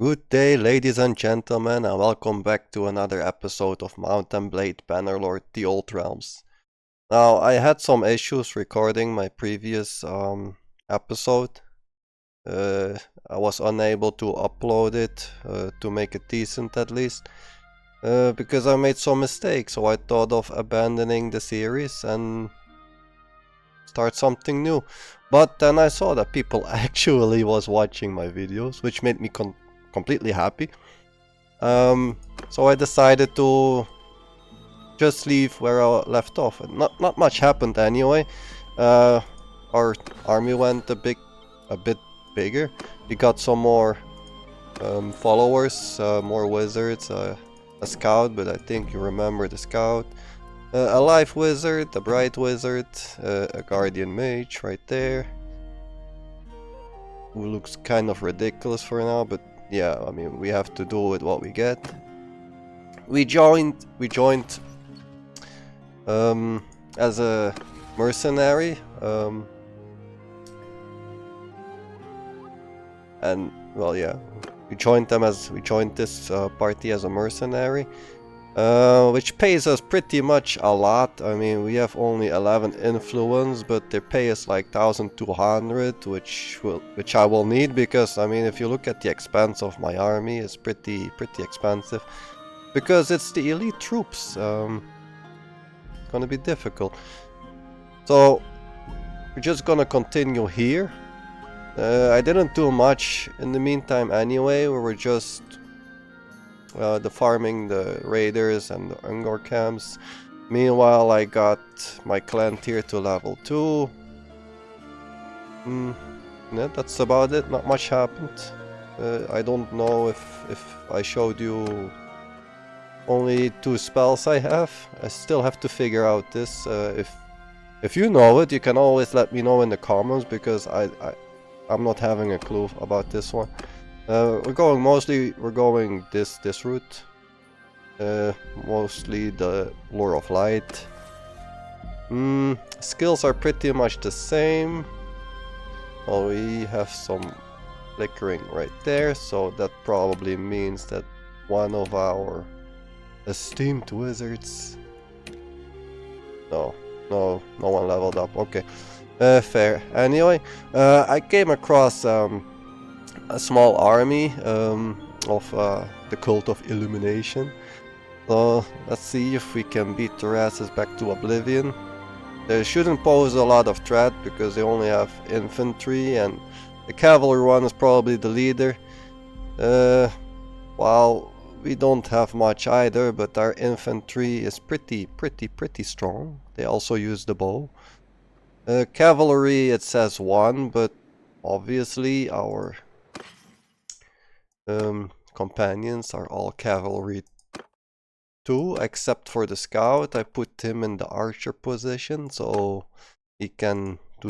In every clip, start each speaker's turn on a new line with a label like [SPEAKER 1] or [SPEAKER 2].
[SPEAKER 1] Good day, ladies and gentlemen, and welcome back to another episode of Mount & Blade Bannerlord The Old Realms. Now, I had some issues recording my previous episode. I was unable to upload it to make it decent at least, because I made some mistakes, so I thought of abandoning the series and start something new. But then I saw that people actually was watching my videos, which made me completely happy. So I decided to just leave where I left off. Not much happened anyway. Our army went a bit bigger. We got some more followers, more wizards, a scout, but I think you remember the scout. A life wizard, a bright wizard, a guardian mage right there, who looks kind of ridiculous for now, but yeah, I mean, we have to do with what we get. We joined as a mercenary, and well, yeah, we joined this party as a mercenary, which pays us pretty much a lot. I mean, we have only 11 influence, but they pay us like 1,200, which I will need, because I mean, if you look at the expense of my army, it's pretty expensive, because it's the elite troops. It's gonna be difficult. So we're just gonna continue here. I didn't do much in the meantime anyway. We were just farming the raiders and the Ungor camps. Meanwhile, I got my clan tier to level 2. Yeah, that's about it. Not much happened. I don't know if I showed you only 2 spells I have. I still have to figure out this. If you know it, you can always let me know in the comments, because I'm not having a clue about this one. We're going this route. Mostly the Lure of Light. Skills are pretty much the same. Well, we have some flickering right there, so that probably means that one of our esteemed wizards... No one leveled up. Okay, fair. Anyway, I came across a small army of the Cult of Illumination. So let's see if we can beat their asses back to oblivion. They shouldn't pose a lot of threat, because they only have infantry, and the cavalry one is probably the leader. While we don't have much either, but our infantry is pretty strong. They also use the bow. Cavalry, it says 1, but obviously our companions are all cavalry 2, except for the scout. I put him in the archer position, so he can do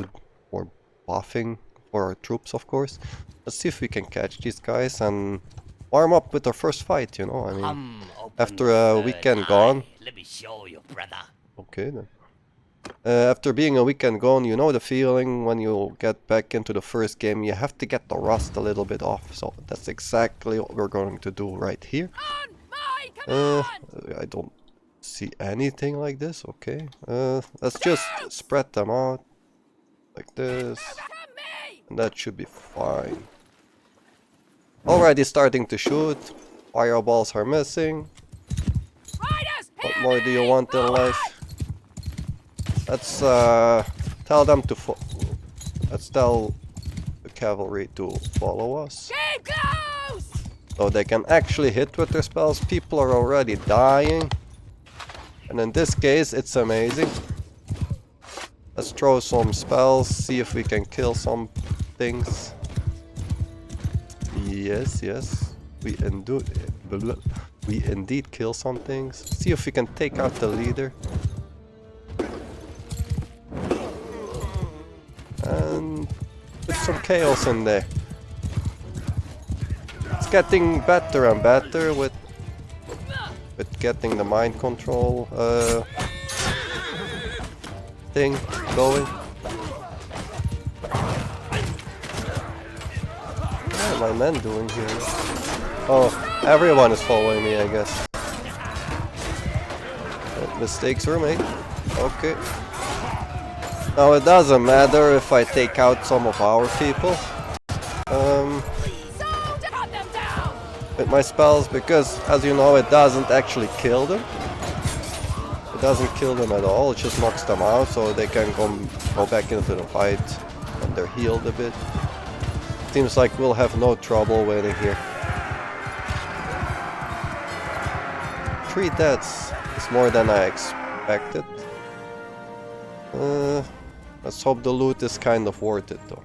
[SPEAKER 1] more buffing for our troops, of course. Let's see if we can catch these guys and warm up with our first fight, you know. I mean, after a weekend gone.
[SPEAKER 2] Let me show you, brother.
[SPEAKER 1] Okay then. After being a weekend gone, you know the feeling when you get back into the first game. You have to get the rust a little bit off. So that's exactly what we're going to do right here. I don't see anything like this. Okay. Let's just spread them out like this, and that should be fine. Already starting to shoot. Fireballs are missing. What more do you want in life? Let's tell them to let's tell the cavalry to follow us, so they can actually hit with their spells. People are already dying, and in this case it's amazing. Let's throw some spells, see if we can kill some things. Yes, we indeed kill some things. See if we can take out the leader. And put some chaos in there. It's getting better and better with getting the mind control thing going. What are my men doing here? Oh, everyone is following me, I guess. Mistakes were made. Okay. Now it doesn't matter if I take out some of our people. With my spells, because as you know, it doesn't actually kill them. It doesn't kill them at all, it just knocks them out so they can go back into the fight when they're healed a bit. Seems like we'll have no trouble waiting here. 3 deaths is more than I expected. Let's hope the loot is kind of worth it though.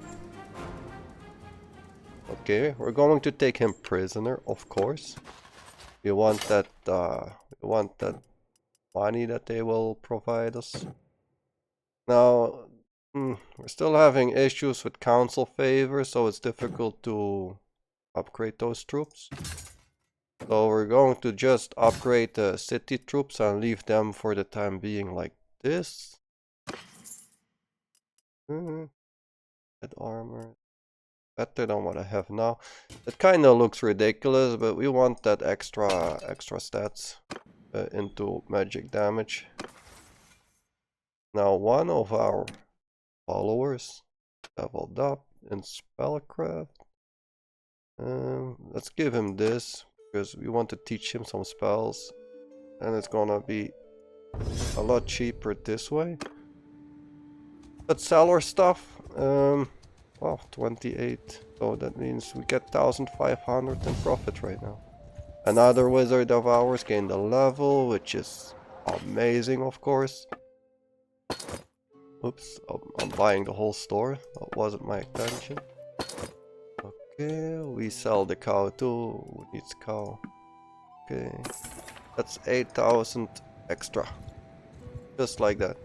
[SPEAKER 1] Okay, we're going to take him prisoner, of course. We want that money that they will provide us. Now, we're still having issues with council favor, so it's difficult to upgrade those troops. So we're going to just upgrade the city troops and leave them for the time being like this. That armor. Better than what I have now. It kind of looks ridiculous, but we want that extra stats into magic damage. Now one of our followers leveled up in spellcraft. Let's give him this because we want to teach him some spells, and it's gonna be a lot cheaper this way. Let's sell our stuff. Well, 28, so that means we get 1,500 in profit right now. Another wizard of ours gained a level, which is amazing, of course. Oops, I'm buying the whole store. That wasn't my intention. Okay, we sell the cow too. Who needs cow? Okay, that's 8,000 extra. Just like that.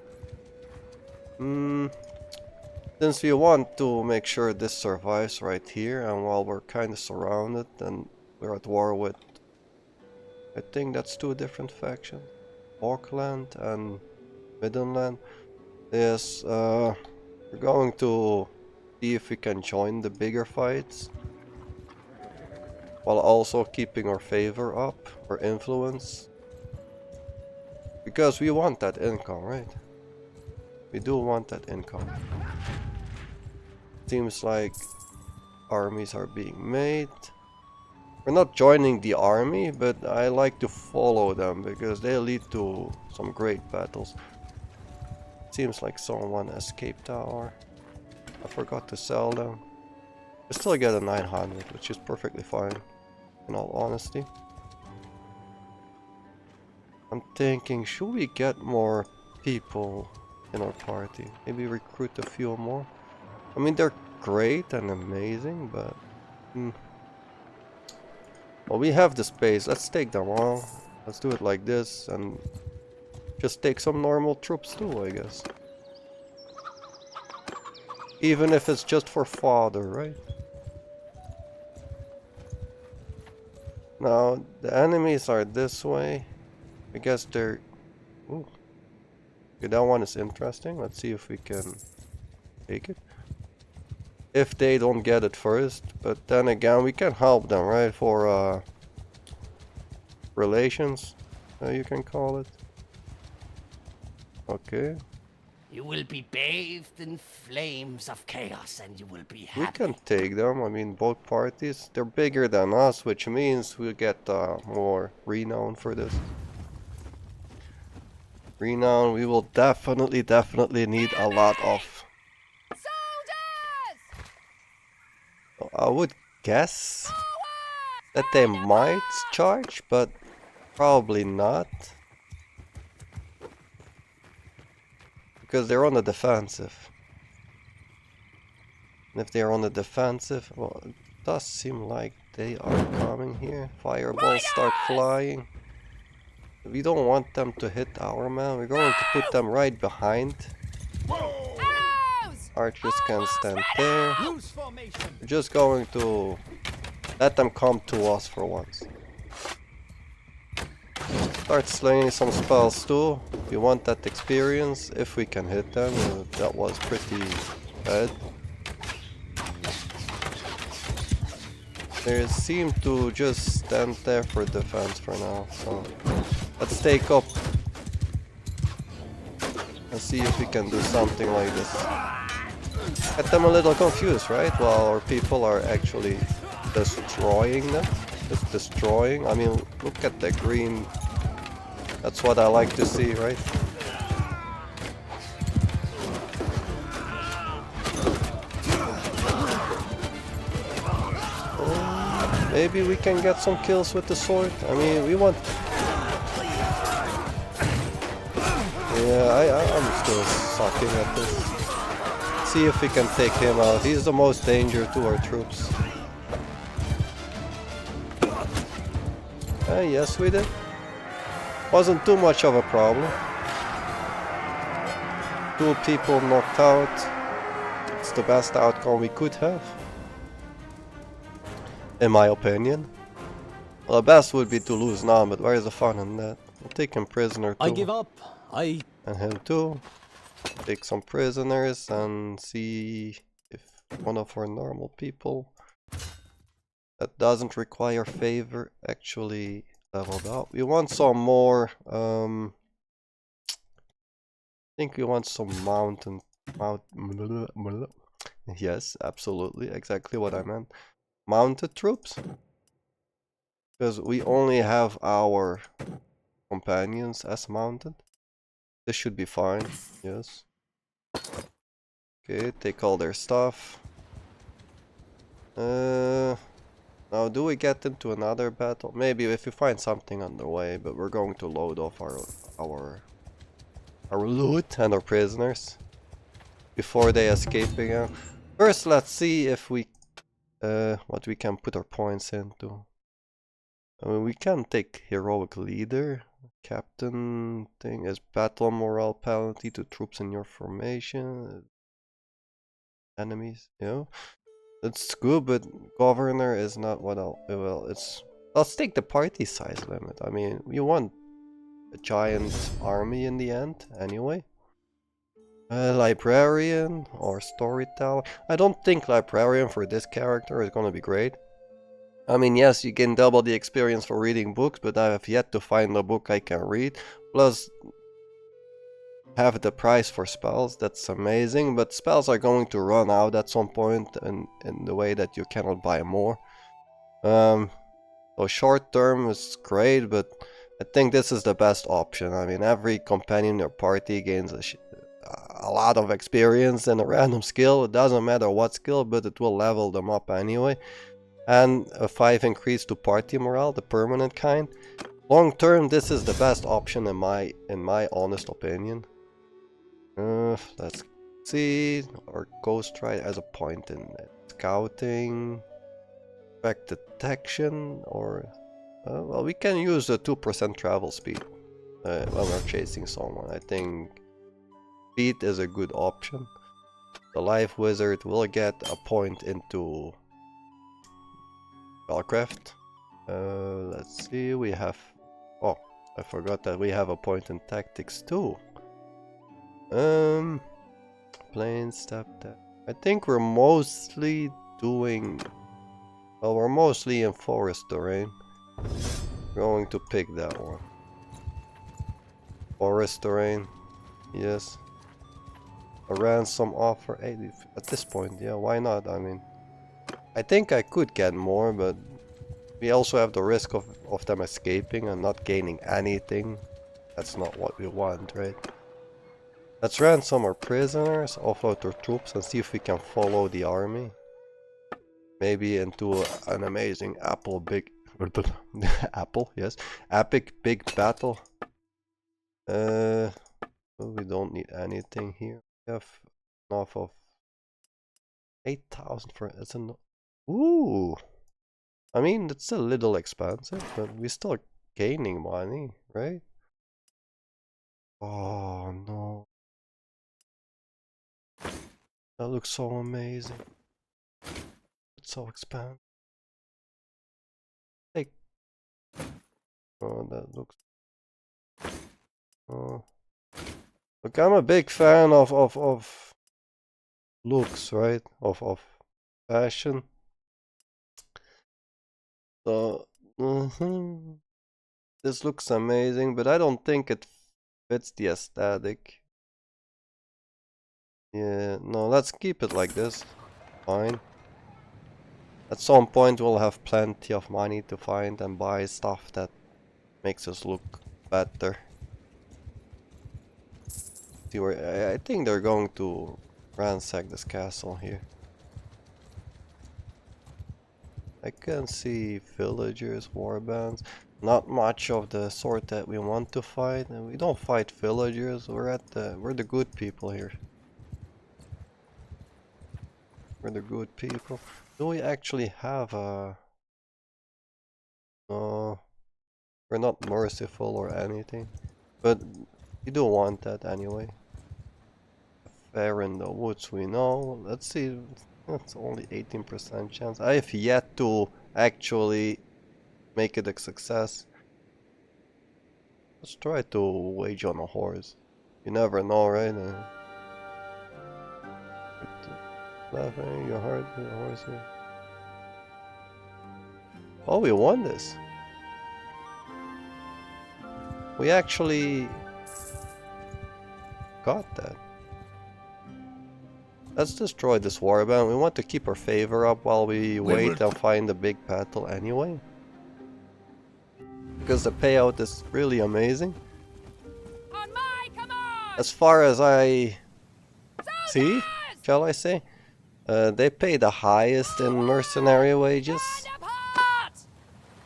[SPEAKER 1] Since we want to make sure this survives right here, and while we're kind of surrounded and we're at war with, I think that's 2 different factions, Orkland and Middenland. Yes, we're going to see if we can join the bigger fights, while also keeping our favor up, our influence, because we want that income, right? We do want that income. Seems like armies are being made. We're not joining the army, but I like to follow them because they lead to some great battles. Seems like someone escaped our. I forgot to sell them. We still get a 900, which is perfectly fine, in all honesty. I'm thinking, should we get more people in our party? Maybe recruit a few more? I mean, they're great and amazing, but... Well, we have the space. Let's take them all. Let's do it like this, and just take some normal troops too, I guess. Even if it's just for fodder, right? Now, the enemies are this way. I guess they're... Ooh. Okay, that one is interesting. Let's see if we can take it. If they don't get it first, but then again, we can help them, right? For relations, you can call it. Okay.
[SPEAKER 2] You will be bathed in flames of chaos, and you will be happy.
[SPEAKER 1] We can take them. I mean, both parties, they're bigger than us, which means we'll get more renown for this. Renown, we will definitely need a lot of. I would guess that they might charge, but probably not. Because they're on the defensive. And if they're on the defensive, well, it does seem like they are coming here. Fireballs start flying. We don't want them to hit our man. We're going to put them right behind. Archers can stand there. We're just going to let them come to us for once. Start slinging some spells too. We want that experience if we can hit them. That was pretty bad. They seem to just stand there for defense for now, so let's take up and see if we can do something like this. Get them a little confused, right? While our people are actually destroying them. Just destroying. I mean, look at the green. That's what I like to see, right? Maybe we can get some kills with the sword. I mean, we want... Yeah, I'm still sucking at this. See if we can take him out. He's the most danger to our troops. Yes, we did. Wasn't too much of a problem. 2 people knocked out. It's the best outcome we could have, in my opinion. Well, the best would be to lose now, but where's the fun in that? We'll take him prisoner too.
[SPEAKER 3] I give up.
[SPEAKER 1] And him too. Take some prisoners and see if one of our normal people that doesn't require favor actually leveled up. We want some more, I think we want some yes, absolutely, exactly what I meant. Mounted troops. Because we only have our companions as mounted. This should be fine, yes. Okay, take all their stuff. Now do we get into another battle? Maybe if we find something on the way, but we're going to load off our loot and our prisoners before they escape again. First, let's see if we what we can put our points into. I mean, we can take heroic leader. Captain thing is battle morale penalty to troops in your formation. Enemies, you know. It's good, but governor is not what I'll... Well, it's... Let's take the party size limit. I mean, we want a giant army in the end, anyway. Librarian or storyteller. I don't think librarian for this character is gonna be great. I mean, yes, you can double the experience for reading books, but I have yet to find a book I can read. Plus, have the price for spells. That's amazing, but spells are going to run out at some point in the way that you cannot buy more. So short term is great, but I think this is the best option. I mean, every companion in your party gains a lot of experience and a random skill. It doesn't matter what skill, but it will level them up anyway. And a 5 increase to party morale, the permanent kind. Long term, this is the best option in my honest opinion. Let's see. Our Ghost Ride has a point in it. Scouting, back detection, or well, we can use the 2% travel speed when we're chasing someone. I think speed is a good option. The Life Wizard will get a point into Spellcraft. Let's see. We have. Oh, I forgot that we have a point in Tactics too. Plain step that. I think we're mostly doing. Well, we're mostly in forest terrain. Going to pick that one. Forest terrain. Yes. A ransom offer. Hey, at this point, yeah, why not? I mean, I think I could get more, but we also have the risk of them escaping and not gaining anything. That's not what we want, right? Let's ransom our prisoners, offload our troops, and see if we can follow the army. Maybe into an amazing apple, yes, epic big battle. Well, we don't need anything here. We have enough of 8,000 for it's an. Ooh, I mean it's a little expensive, but we're still gaining money, right? Oh no. That looks so amazing. It's so expensive. Like, oh, that looks. Oh, look, I'm a big fan of looks, right? Of fashion. So, this looks amazing, but I don't think it fits the aesthetic. Yeah, no, let's keep it like this. Fine. At some point we'll have plenty of money to find and buy stuff that makes us look better. See where I think they're going to ransack this castle here. I can see villagers, warbands. Not much of the sort that we want to fight, and we don't fight villagers. We're the good people here. We're the good people. Do we actually have a? No, we're not merciful or anything, but we do want that anyway. Fair in the woods, we know. Let's see. That's only 18% chance. I have yet to actually make it a success. Let's try to wage on a horse. You never know, right? Laughing, your heart, your horse here. Oh, we won this. We actually got that. Let's destroy this warband. We want to keep our favor up while we wait and find the big battle anyway. Because the payout is really amazing.
[SPEAKER 3] On my command!
[SPEAKER 1] As far as I see, shall I say, they pay the highest in mercenary wages.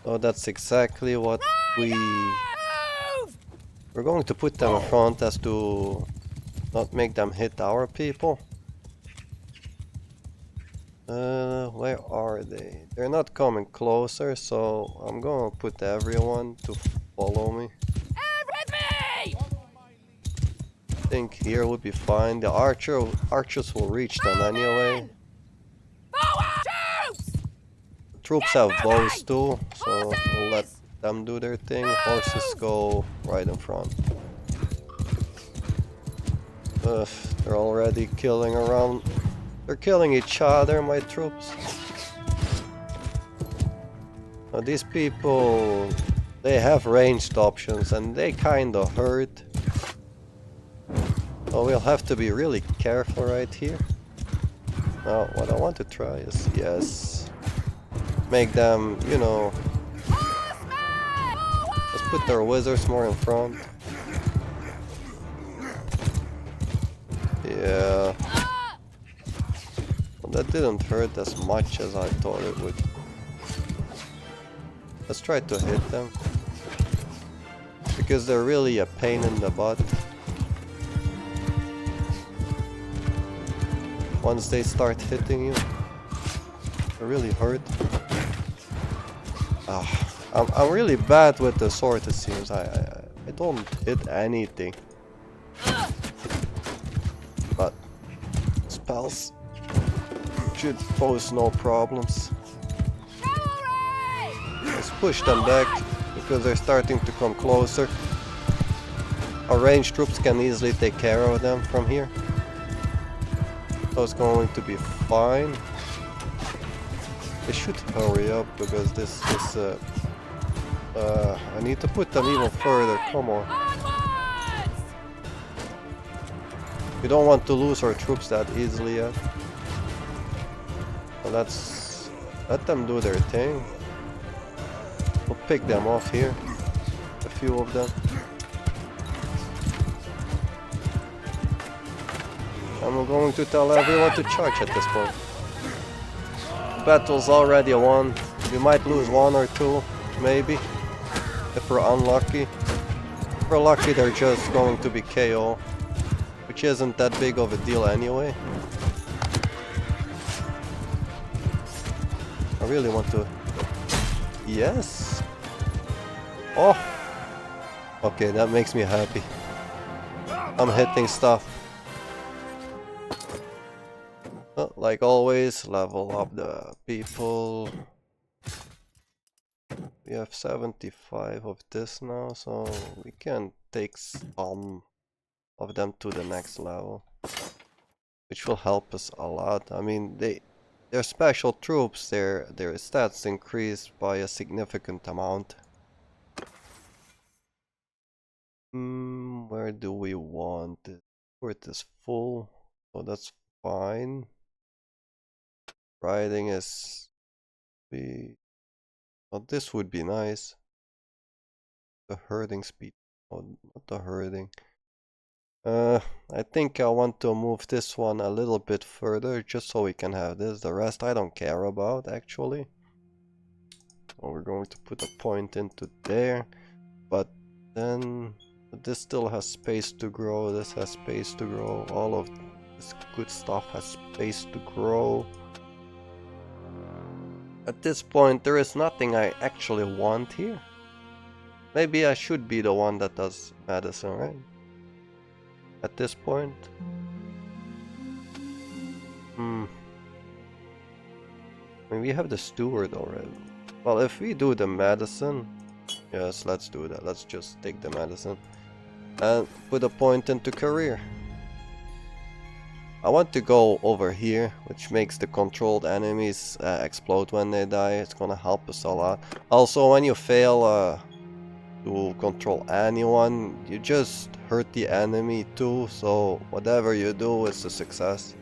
[SPEAKER 1] So that's exactly what we're going to put them in front as to not make them hit our people. Where are they? They're not coming closer, so I'm gonna put everyone to follow me. I think here would be fine. The archers will reach them anyway. The troops have bows too, so we'll let them do their thing. Horses go right in front. They're already killing around. They're killing each other, my troops. Now these people, they have ranged options and they kinda hurt. So we'll have to be really careful right here. Now what I want to try is, yes, make them, you know, let's put their wizards more in front. Yeah. Well, that didn't hurt as much as I thought it would. Let's try to hit them. Because they're really a pain in the butt. Once they start hitting you, they really hurt. I'm really bad with the sword, it seems. I don't hit anything. But spells should pose no problems. Let's push them back because they're starting to come closer. Our ranged troops can easily take care of them from here. So it's going to be fine. They should hurry up because this is I need to put them even further. Come on. We don't want to lose our troops that easily yet. So let's let them do their thing. We'll pick them off here. A few of them. And we're going to tell everyone to charge at this point. Battle's already won. We might lose one or two, maybe. If we're unlucky. If we're lucky, they're just going to be KO. Which isn't that big of a deal anyway. I really want to... Yes! Oh! Okay, that makes me happy. I'm hitting stuff. Well, like always, level up the people. We have 75 of this now, so we can take some of them to the next level. Which will help us a lot. I mean, they Their special troops, their stats increased by a significant amount. Where do we want it? Where it is full, so that's fine. Riding is oh, this would be nice. The herding speed, oh, not the herding. I think I want to move this one a little bit further just so we can have this. The rest I don't care about actually. So we're going to put a point into there, but then this still has space to grow. This has space to grow. All of this good stuff has space to grow. At this point, there is nothing I actually want here. Maybe I should be the one that does medicine, right? At this point. I mean, we have the steward already. Well, if we do the medicine, yes, let's do that. Let's just take the medicine and put a point into career. I want to go over here, which makes the controlled enemies explode when they die. It's gonna help us a lot. Also, when you fail to control anyone, you just hurt the enemy too, so whatever you do is a success.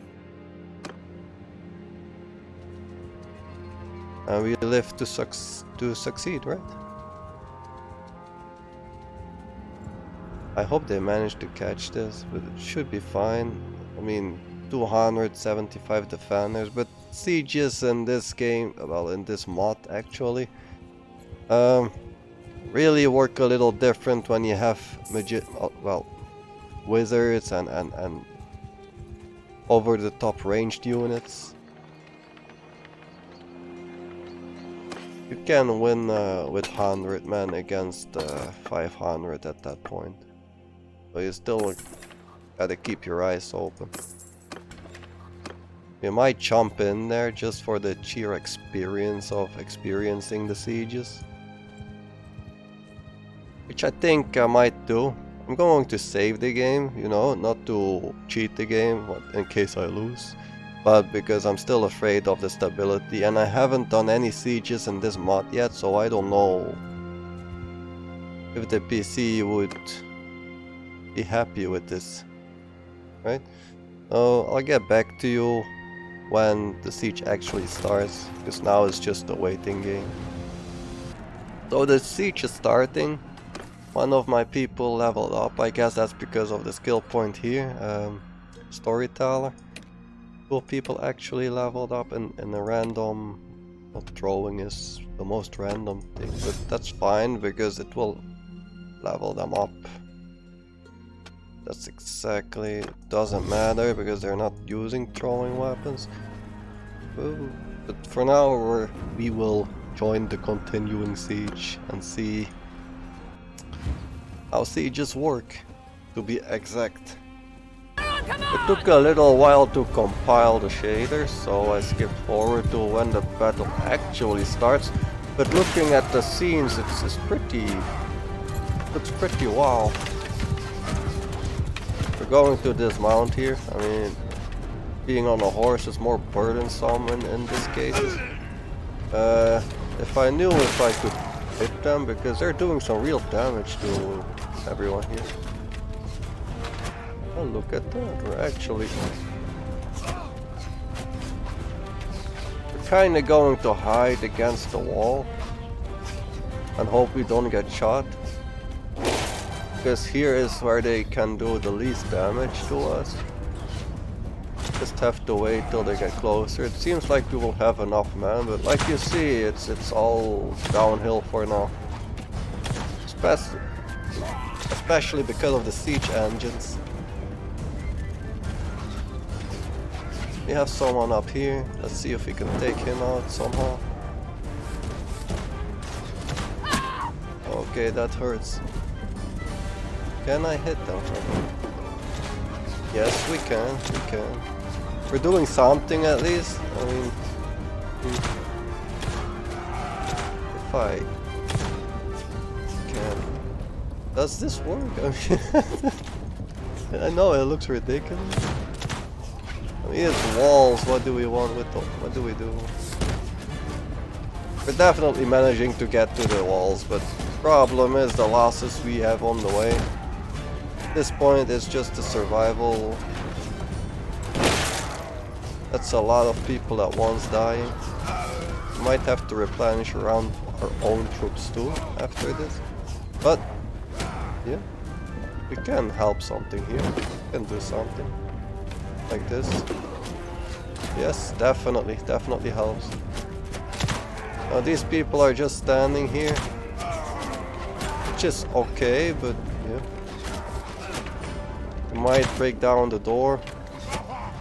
[SPEAKER 1] And we live to succeed, right? I hope they manage to catch this, but it should be fine. I mean, 275 defenders, but sieges in this game, well, in this mod actually, really work a little different when you have wizards and over the top ranged units. You can win with 100 men against 500 at that point. So you still gotta keep your eyes open. You might jump in there just for the sheer experience of experiencing the sieges. Which I think I might do. I'm going to save the game, you know, not to cheat the game in case I lose, but because I'm still afraid of the stability, and I haven't done any sieges in this mod yet, so I don't know if the PC would be happy with this, right? So I'll get back to you when the siege actually starts, because now it's just a waiting game. So the siege is starting. One of my people leveled up. I guess that's because of the skill point here. Storyteller. 2 people actually leveled up in a random... Not throwing is the most random thing, but that's fine because it will level them up. That's exactly... doesn't matter because they're not using throwing weapons. But for now we will join the continuing siege and see how sieges work, to be exact. It took a little while to compile the shaders, so I skipped forward to when the battle actually starts. But looking at the scenes, it's pretty... looks pretty wow. We're going to dismount here. I mean, being on a horse is more burdensome in this case. If I knew if I could hit them, because they're doing some real damage to everyone here. Oh, look at that, we're actually... we're kinda going to hide against the wall and hope we don't get shot. Because here is where they can do the least damage to us. Just have to wait till they get closer. It seems like we will have enough men, but like you see, it's all downhill for now. Especially because of the siege engines. We have someone up here. Let's see if we can take him out somehow. Okay, that hurts. Can I hit them? Yes, we can. We can. We're doing something at least. I mean, if I can. Does this work? I mean, I know it looks ridiculous. I Here's walls. What do we want with them? What do we do? We're definitely managing to get to the walls, but problem is the losses we have on the way. At this point, it's just a survival. That's a lot of people at once dying. We might have to replenish around our own troops too after this. But yeah, we can help something here. We can do something like this. Yes, definitely helps. Now these people are just standing here, which is okay, but yeah. We might break down the door.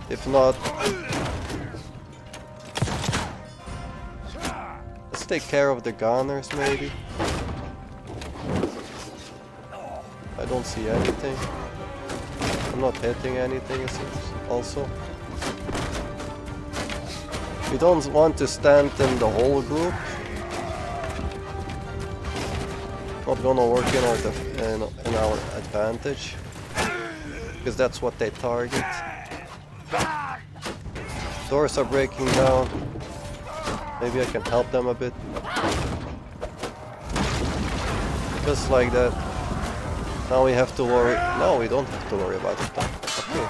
[SPEAKER 1] If not, let's take care of the gunners maybe. I don't see anything. I'm not hitting anything, it seems. Also, we don't want to stand in the whole group. Not gonna work in our advantage, because that's what they target. Doors are breaking down. Maybe I can help them a bit. Just like that. Now we have to worry. No, we don't have to worry about it. Okay.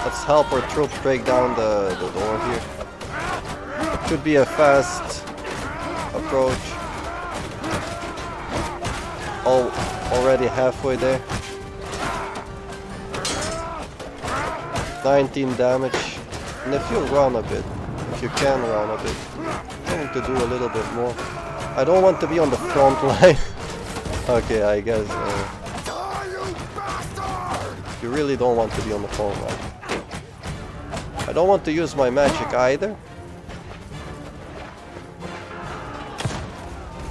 [SPEAKER 1] Let's help our troops break down the door here. It could be a fast approach. Oh, already halfway there. 19 damage. And if you run a bit, if you can run a bit, I'm going to do a little bit more. I don't want to be on the front line. Okay, I guess you really don't want to be on the front line. I don't want to use my magic either,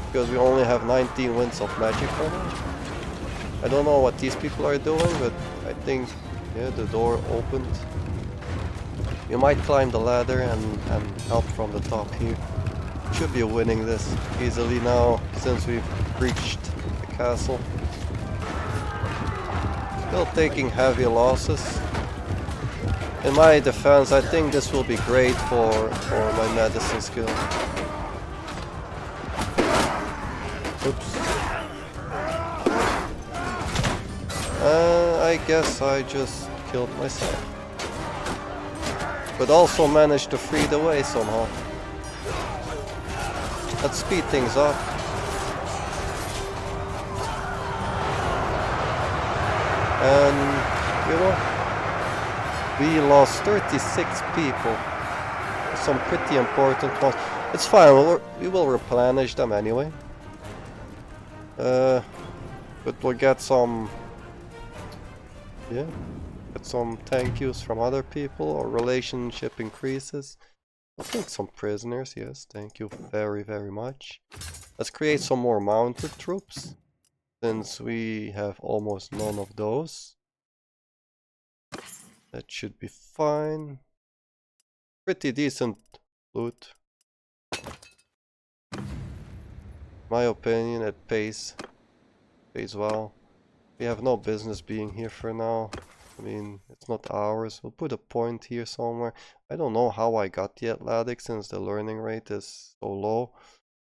[SPEAKER 1] because we only have 19 winds of magic right now. I don't know what these people are doing, but I think, yeah, the door opened. You might climb the ladder and help from the top here. Should be winning this easily now, since we've reached the castle. Still taking heavy losses. In my defense, I think this will be great for my medicine skill. Oops. I guess I just killed myself. But also managed to free the way somehow. Let's speed things up. And, you know, we lost 36 people. Some pretty important ones. It's fine, we will replenish them anyway. But we'll get some... yeah, get some thank yous from other people, or relationship increases. I'll take some prisoners, yes, thank you very, very much. Let's create some more mounted troops, since we have almost none of those. That should be fine. Pretty decent loot. My opinion, it pays well. We have no business being here for now. I mean, it's not ours. We'll put a point here somewhere. I don't know how I got the Atlantic, since the learning rate is so low.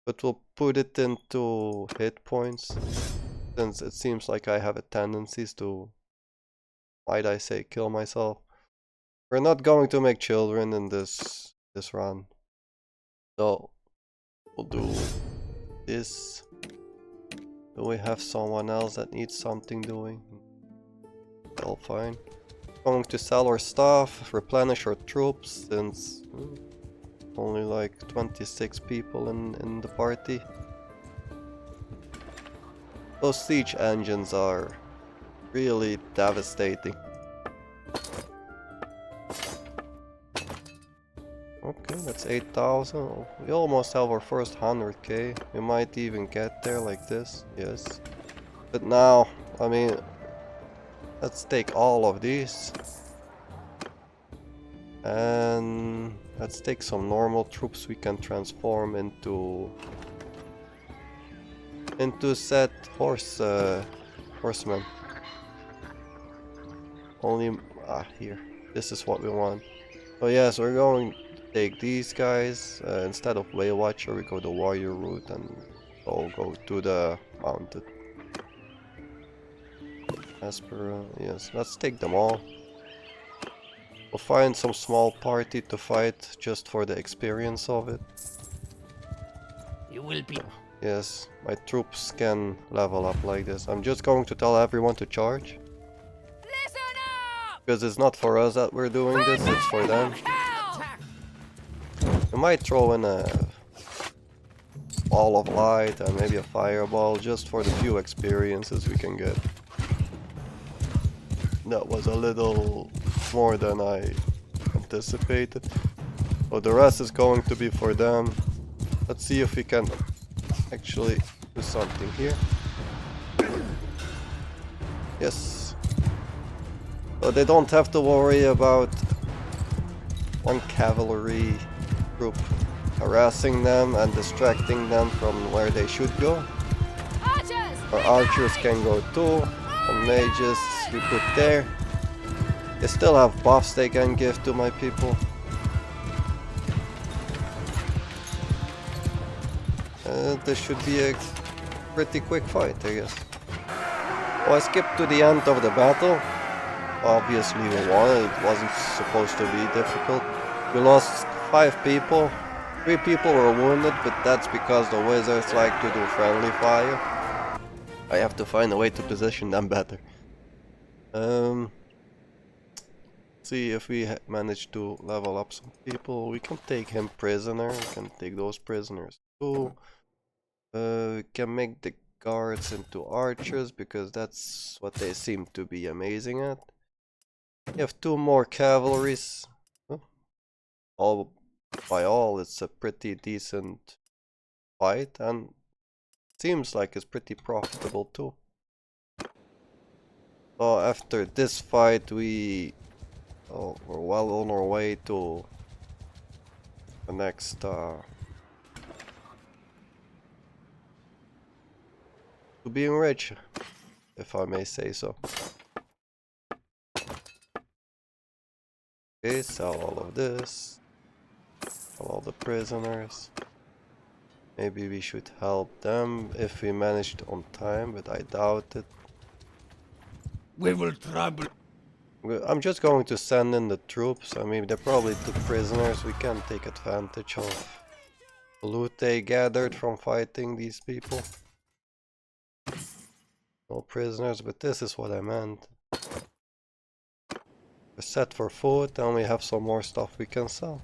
[SPEAKER 1] But we'll put it into hit points, since it seems like I have a tendency to, might I say, kill myself. We're not going to make children in this run. So, we'll do this. Do we have someone else that needs something doing? Well, fine. Going to sell our stuff, replenish our troops, since only like 26 people in the party. Those siege engines are really devastating. Okay, that's 8,000. We almost have our first 100k. We might even get there like this, yes. But now, I mean, let's take all of these. And let's take some normal troops we can transform into set horsemen. Only, here. This is what we want. So yes, we're going to take these guys. Instead of Way Watcher, we go the warrior route and go to the mounted. Aspera, yes, let's take them all. We'll find some small party to fight just for the experience of it.
[SPEAKER 2] You will be.
[SPEAKER 1] Yes, my troops can level up like this. I'm just going to tell everyone to charge.
[SPEAKER 3] Listen up!
[SPEAKER 1] Because it's not for us that we're doing this, it's for them. We might throw in a ball of light and maybe a fireball just for the few experiences we can get. That was a little more than I anticipated. But the rest is going to be for them. Let's see if we can actually do something here. Yes. So they don't have to worry about one cavalry group harassing them and distracting them from where they should go.
[SPEAKER 3] Archers!
[SPEAKER 1] Our archers can go too. Some mages we put there. They still have buffs they can give to my people. This should be a pretty quick fight, I guess. Oh, I skipped to the end of the battle. Obviously we won, it wasn't supposed to be difficult. We lost 5 people. 3 people were wounded, but that's because the wizards like to do friendly fire. I have to find a way to position them better. See if we manage to level up some people. We can take him prisoner, we can take those prisoners too. We can make the guards into archers because that's what they seem to be amazing at. We have 2 more cavalries. All by all, it's a pretty decent fight and seems like it's pretty profitable too. So after this fight, we're well on our way to the next to being rich, if I may say so. Okay, sell all of this. Sell all the prisoners. Maybe we should help them if we managed on time, but I doubt it.
[SPEAKER 2] We will trouble.
[SPEAKER 1] I'm just going to send in the troops. I mean, they probably took prisoners. We can take advantage of the loot they gathered from fighting these people. No prisoners, but this is what I meant. We're set for food, and we have some more stuff we can sell.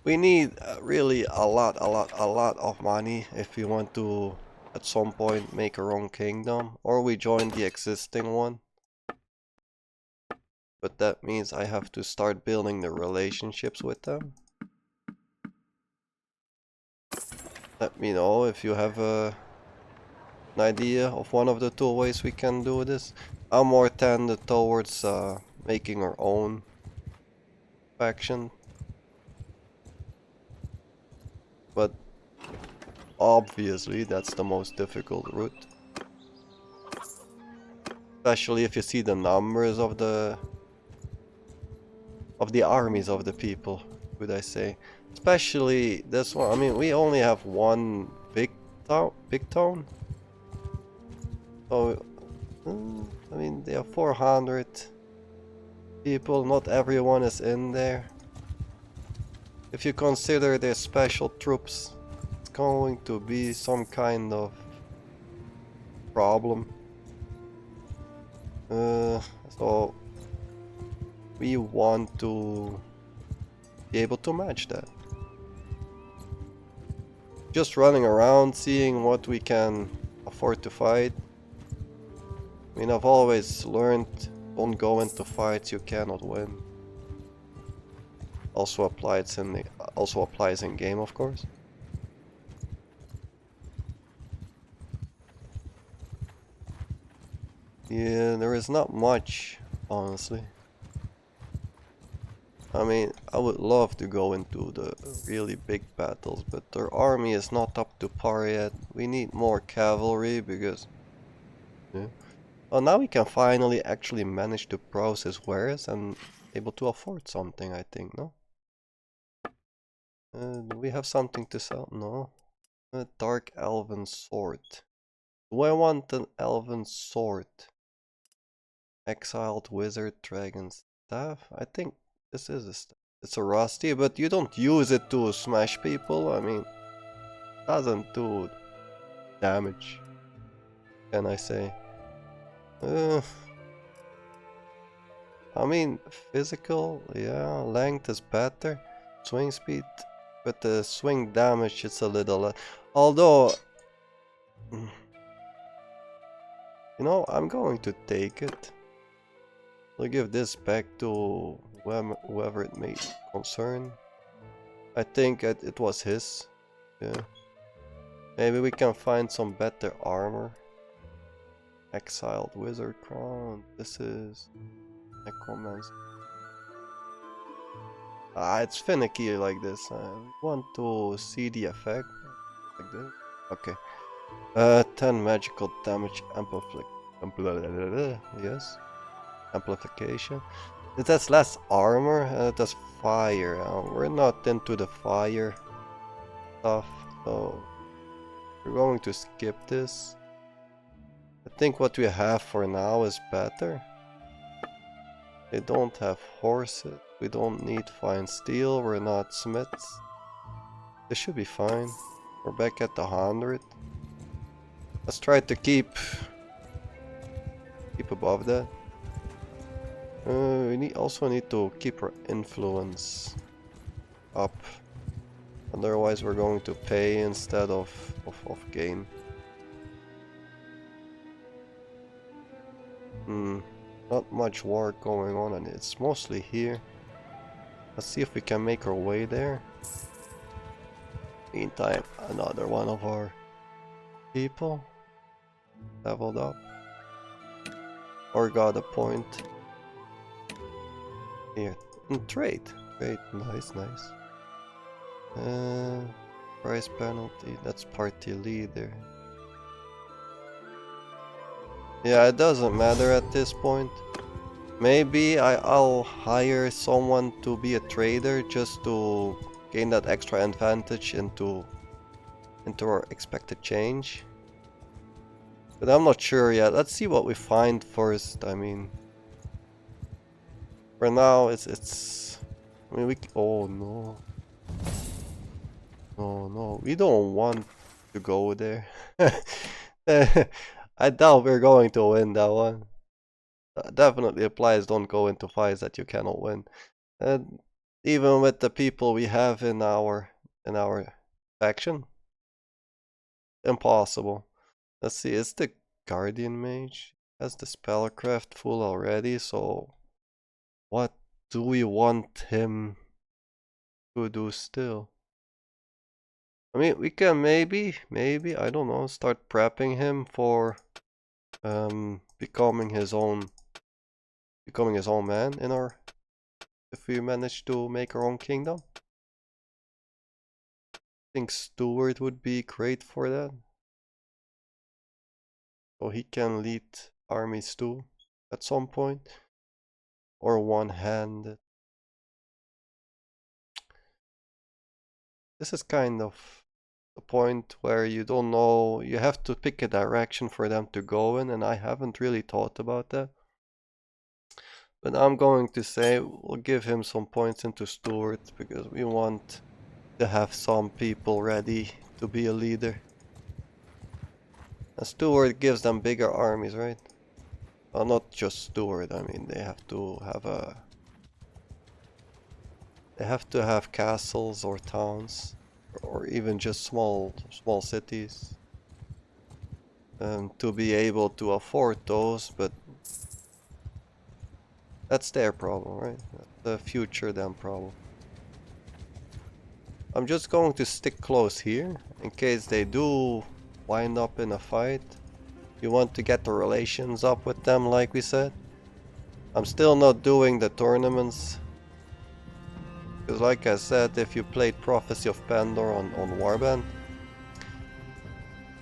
[SPEAKER 1] We need really a lot of money if we want to at some point make our own kingdom, or we join the existing one. But that means I have to start building the relationships with them. Let me know if you have an idea of one of the 2 ways we can do this. I'm more tended towards making our own faction. But obviously that's the most difficult route. Especially if you see the numbers of the armies of the people, would I say. Especially this one. I mean, we only have one big town. So, I mean, they have 400 people. Not everyone is in there. If you consider their special troops, it's going to be some kind of problem. So we want to be able to match that. Just running around, seeing what we can afford to fight. I mean, I've always learned, don't go into fights you cannot win. Also applies in game, of course. Yeah, there is not much, honestly. I mean, I would love to go into the really big battles, but their army is not up to par yet. We need more cavalry because Oh, now we can finally actually manage to browse his wares and able to afford something, I think, no? Do we have something to sell? No. A dark elven sword. Do I want an elven sword? Exiled wizard dragon staff? I think this is a staff. It's a rusty, but you don't use it to smash people. I mean, doesn't do damage, can I say? I mean, physical, yeah, length is better. Swing speed, but the swing damage is a little although, you know, I'm going to take it. I'll give this back to whoever it may concern. I think it was his. Yeah. Maybe we can find some better armor. Exiled wizard crown. This is necromancer. It's finicky like this. I want to see the effect like this. Okay. 10 magical damage yes. Amplification. It has less armor and it has fire. We're not into the fire stuff, so we're going to skip this. I think what we have for now is better. They don't have horses. We don't need fine steel. We're not smiths. This should be fine. We're back at the 100. Let's try to keep above that. We also need to keep our influence up. Otherwise we're going to pay instead of gain. Not much work going on, and it's mostly here. Let's see if we can make our way there. Meantime, another one of our people leveled up or got a point. Here, trade, nice. Price penalty, that's party leader. Yeah, it doesn't matter at this point. Maybe I'll hire someone to be a trader just to gain that extra advantage into our expected change. But I'm not sure yet. Let's see what we find first. I mean, for now it's I mean, oh no. No, we don't want to go there. I doubt we're going to win that one. Definitely applies, don't go into fights that you cannot win. And even with the people we have in our faction, impossible. Let's see, it's the Guardian Mage. Has the spellcraft full already, so what do we want him to do still? I mean, we can maybe, I don't know, start prepping him for becoming his own man in our, if we manage to make our own kingdom. I think Steward would be great for that. So he can lead armies too at some point. Or one-handed. This is kind of the point where you don't know, you have to pick a direction for them to go in, and I haven't really thought about that. But I'm going to say we'll give him some points into Steward because we want to have some people ready to be a leader. And Steward gives them bigger armies, right? Well, not just Steward, I mean they have to have castles or towns, or even just small cities, to be able to afford those, but that's their problem, right? The future them problem. I'm just going to stick close here in case they do wind up in a fight. You want to get the relations up with them, like we said. I'm still not doing the tournaments. Because like I said, if you played Prophecy of Pandor on Warband,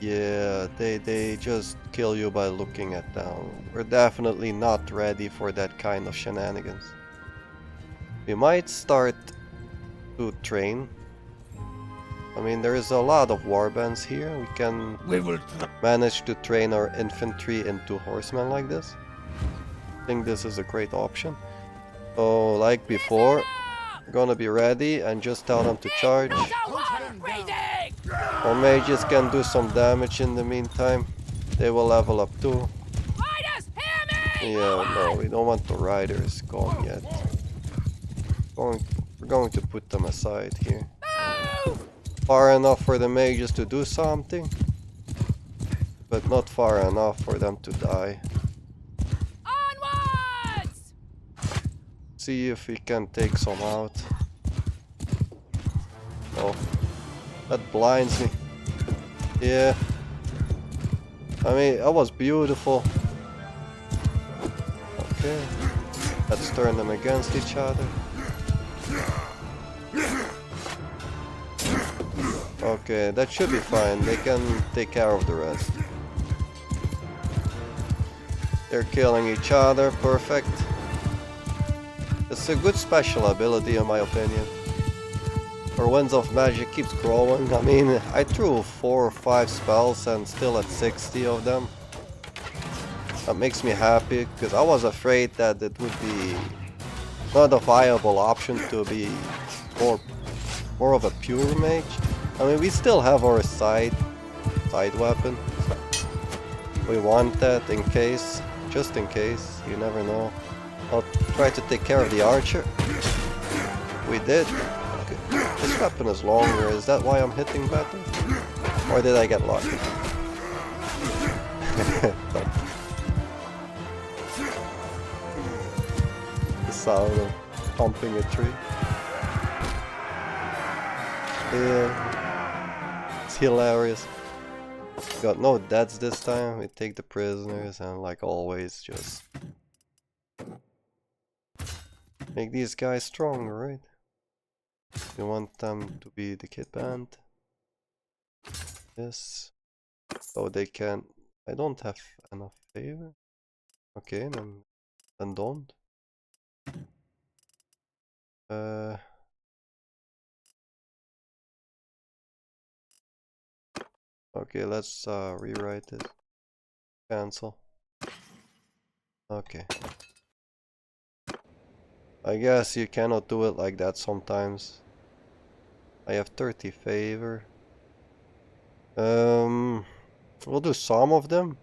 [SPEAKER 1] Yeah, they just kill you by looking at them. We're definitely not ready for that kind of shenanigans. We might start to train. I mean, there is a lot of warbands here. We can manage to train our infantry into horsemen like this. I think this is a great option. So, like before, we're gonna be ready and just tell them to charge. Our mages can do some damage in the meantime. They will level up too.
[SPEAKER 3] Riders, hear me!
[SPEAKER 1] Yeah, no, we don't want the riders gone yet. We're going to put them aside here.
[SPEAKER 3] Move!
[SPEAKER 1] Far enough for the mages to do something, but not far enough for them to die.
[SPEAKER 3] Onwards!
[SPEAKER 1] See if we can take some out. Oh, that blinds me. Yeah. I mean, that was beautiful. Okay. Let's turn them against each other. Okay, that should be fine. They can take care of the rest. They're killing each other. Perfect. It's a good special ability in my opinion. Our Winds of Magic keeps growing. I mean, I threw 4 or 5 spells and still at 60 of them. That makes me happy, because I was afraid that it would be not a viable option to be more of a pure mage. I mean, we still have our side weapon. We want that in case, just in case, you never know. I'll try to take care of the archer. We did. Okay. This weapon is longer, is that why I'm hitting better? Or did I get lucky? The sound of pumping a tree. Yeah. It's hilarious. Got no deaths this time. We take the prisoners and like always just make these guys stronger, right? We want them to be the kid band. Yes. So they can. I don't have enough favor. Okay, then don't. Okay, let's rewrite this. Cancel. Okay. I guess you cannot do it like that sometimes. I have 30 favor. We'll do some of them.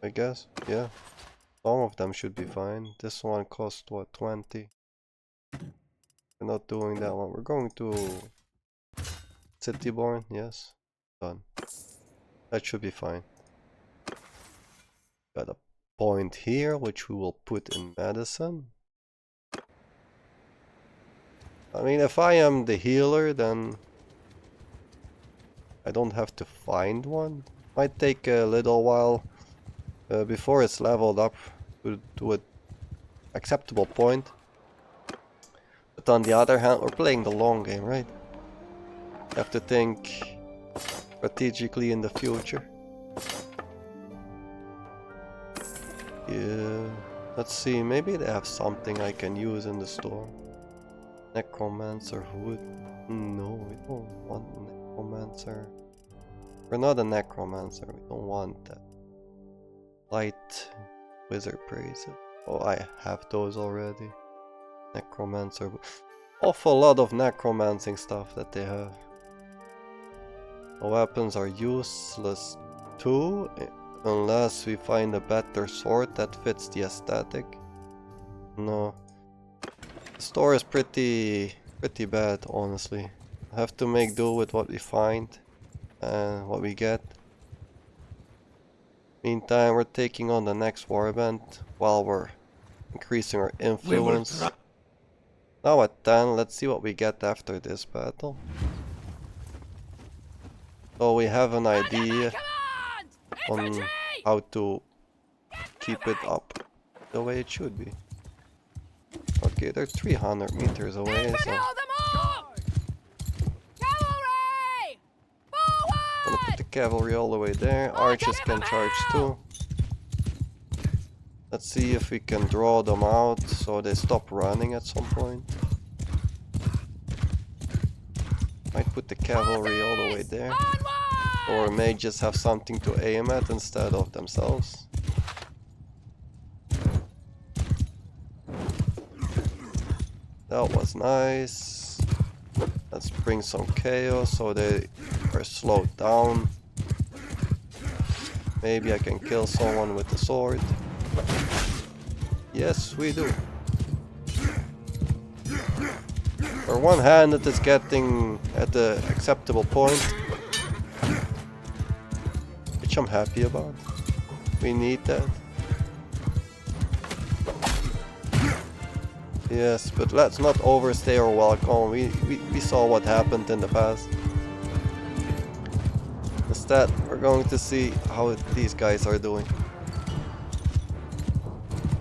[SPEAKER 1] I guess, yeah. Some of them should be fine. This one cost what, 20? We're not doing that one. We're going to Cityborn, yes. Done. That should be fine. Got a point here, which we will put in medicine. I mean, if I am the healer, then I don't have to find one. Might take a little while before it's leveled up to an acceptable point. But on the other hand, we're playing the long game, right? You have to think strategically in the future. Yeah, let's see, maybe they have something I can use in the store. Necromancer Hood. No, we don't want Necromancer. We're not a Necromancer, we don't want that. Light Wizard Braces. Oh, I have those already. Necromancer. Awful lot of necromancing stuff that they have. The weapons are useless too, unless we find a better sword that fits the aesthetic. No. The store is pretty bad, honestly. I have to make do with what we find and what we get. Meantime, we're taking on the next warband while we're increasing our influence. Now at 10, let's see what we get after this battle. So we have an idea on how to keep it up the way it should be. Okay, they're 300 meters away, so I'm gonna put the cavalry all the way there. Archers can charge too. Let's see if we can draw them out so they stop running at some point. Might put the cavalry all the way there. Or may just have something to aim at instead of themselves. That was nice. Let's bring some chaos so they are slowed down. Maybe I can kill someone with the sword. Yes, we do. For one hand, it is getting at the acceptable point, which I'm happy about. We need that. Yes, but let's not overstay our welcome. We saw what happened in the past. Instead, we're going to see how these guys are doing.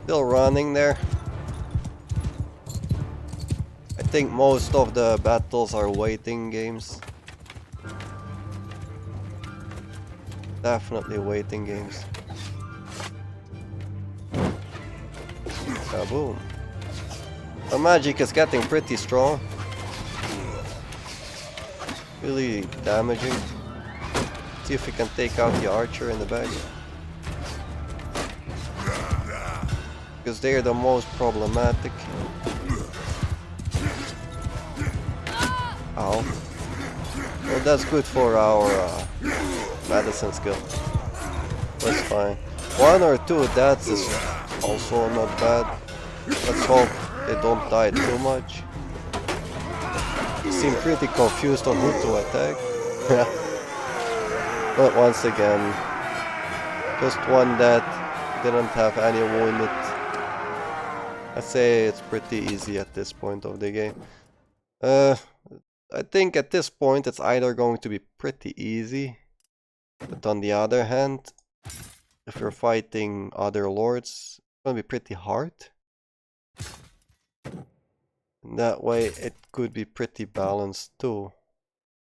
[SPEAKER 1] Still running there. I think most of the battles are waiting games. Definitely waiting games. Kaboom. The magic is getting pretty strong. Really damaging. See if we can take out the archer in the back. Because they are the most problematic. Ow. Well, that's good for our medicine skill. That's fine. 1 or 2 deaths is also not bad. Let's hope they don't die too much. They seem pretty confused on who to attack. But once again, just 1 death, didn't have any wounded. I'd say it's pretty easy at this point of the game. I think at this point it's either going to be pretty easy, but on the other hand, if you're fighting other lords, it's going to be pretty hard. And that way it could be pretty balanced too.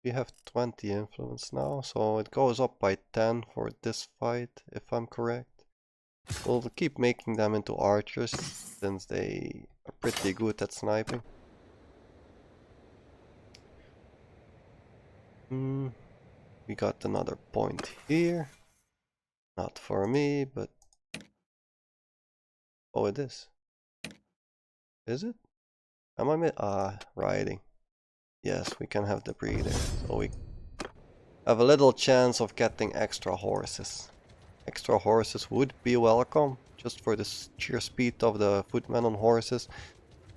[SPEAKER 1] We have 20 influence now, so it goes up by 10 for this fight, if I'm correct. We'll keep making them into archers, since they are pretty good at sniping. We got another point here. Not for me, but... Oh, it is. Is it? Am I riding. Yes, we can have the breeder, so we have a little chance of getting extra horses. Extra horses would be welcome, just for the sheer speed of the footmen on horses.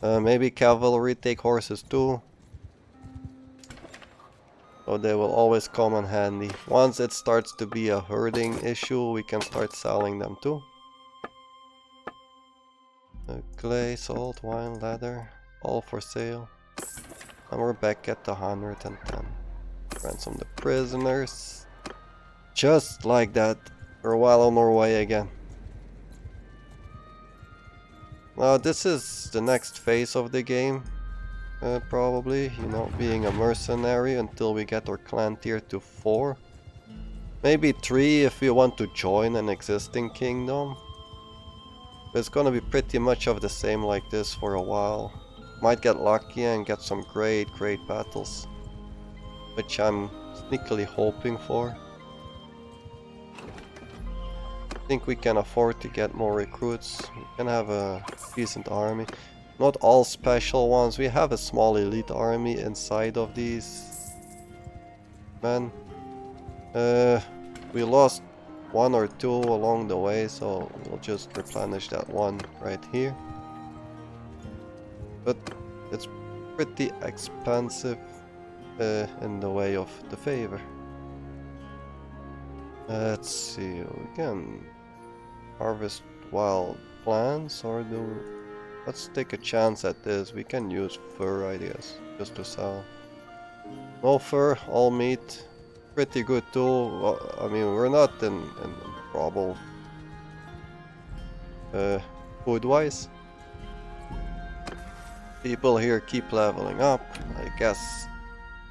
[SPEAKER 1] Maybe cavalry take horses too. So they will always come in handy. Once it starts to be a herding issue, we can start selling them too. Clay, salt, wine, leather, all for sale. And we're back at the 110. Ransom the prisoners. Just like that. We're well on our way again. Now this is the next phase of the game. Probably, you know, being a mercenary until we get our clan tier to 4. Maybe 3 if we want to join an existing kingdom. But it's gonna be pretty much of the same like this for a while. Might get lucky and get some great battles, which I'm sneakily hoping for. I think we can afford to get more recruits. We can have a decent army. Not all special ones. We have a small elite army inside of these men. We lost 1 or 2 along the way, so we'll just replenish that one right here. But it's pretty expensive in the way of the favor. Let's see, we can harvest wild plants, or let's take a chance at this. We can use fur, I guess, just to sell. No fur, all meat. Pretty good too. Well, I mean, we're not in trouble food-wise. People here keep leveling up. I guess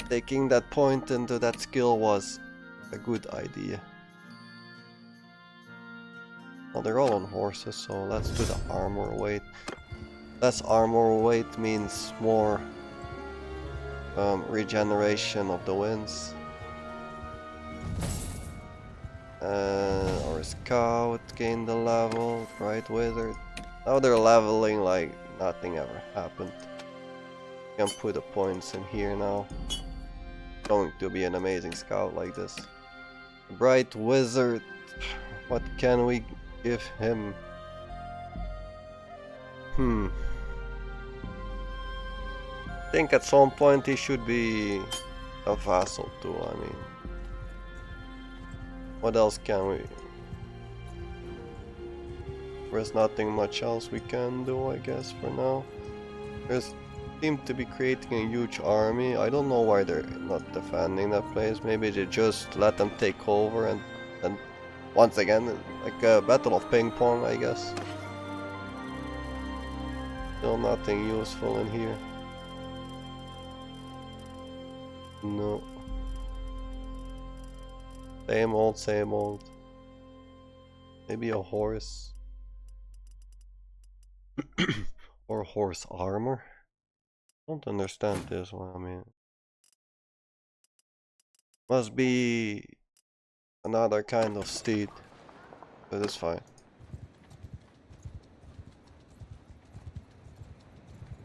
[SPEAKER 1] taking that point into that skill was a good idea. Well, they're all on horses, so let's do the armor weight. Less armor weight means more regeneration of the winds. Our scout gained a level, Bright Wizard. Now they're leveling like nothing ever happened. Can put the points in here now. Going to be an amazing scout like this. Bright Wizard, what can we give him? I think at some point he should be a vassal too, I mean. What else can we... There's nothing much else we can do, I guess, for now. There's seem to be creating a huge army. I don't know why they're not defending that place. Maybe they just let them take over and once again, like a battle of ping pong, I guess. Still nothing useful in here. No. Same old, same old. Maybe a horse. Or horse armor. Don't understand this one, I mean. Must be another kind of steed. But it's fine.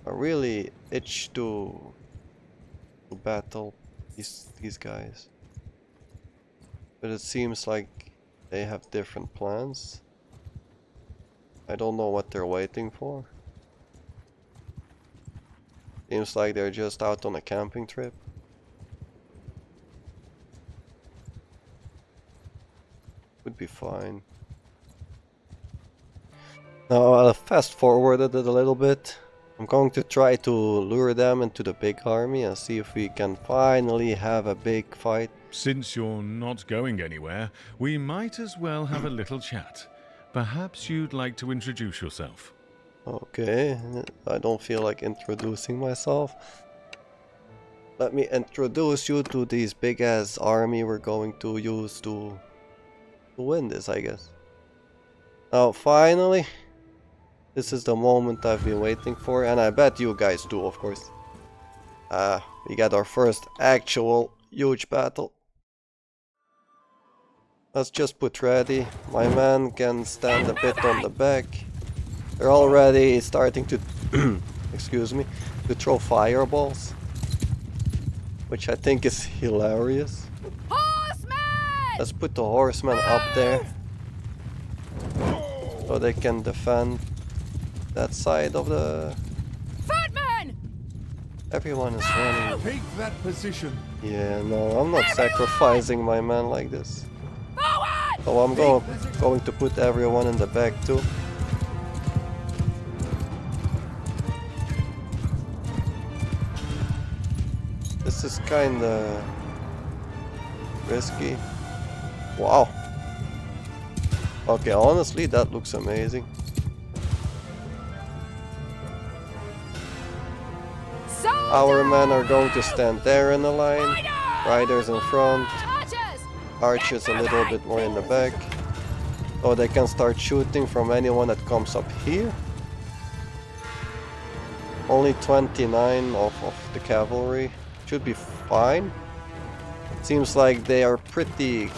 [SPEAKER 1] I really itch to battle these guys. But it seems like they have different plans. I don't know what they're waiting for. Seems like they're just out on a camping trip. Would be fine. Now I'll fast forwarded it a little bit. I'm going to try to lure them into the big army and see if we can finally have a big fight.
[SPEAKER 4] Since you're not going anywhere, we might as well have a little chat. Perhaps you'd like to introduce yourself.
[SPEAKER 1] Okay, I don't feel like introducing myself. Let me introduce you to this big ass army we're going to use to win this, I guess. Now finally, this is the moment I've been waiting for, and I bet you guys too, of course. We got our first actual huge battle. Let's just put ready. My man can stand a bit on the back. They're already starting to, excuse me, to throw fireballs, which I think is hilarious.
[SPEAKER 3] Horsemen!
[SPEAKER 1] Let's put the horsemen up there, so they can defend that side of the...
[SPEAKER 3] Footmen!
[SPEAKER 1] Everyone is running.
[SPEAKER 5] Take that position.
[SPEAKER 1] Yeah, no, I'm not sacrificing my man like this.
[SPEAKER 3] Forward!
[SPEAKER 1] So I'm going to put everyone in the back too. This is kinda risky. Wow. Okay, honestly, that looks amazing. Our men are going to stand there in the line. Riders in front. Archers a little bit more in the back. So they can start shooting from anyone that comes up here. Only 29 of the cavalry. Should be fine. Seems like they are pretty...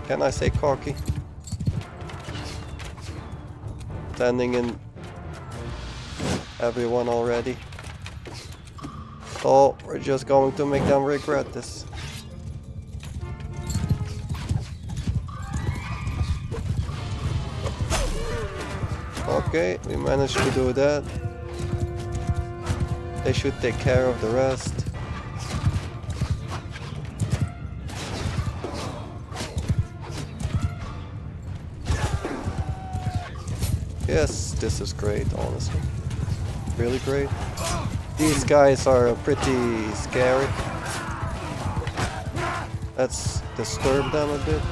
[SPEAKER 1] Can I say cocky? Standing in everyone already. So we're just going to make them regret this. Okay, we managed to do that. They should take care of the rest. Yes, this is great, honestly. Really great. These guys are pretty scary. Let's disturb them a bit.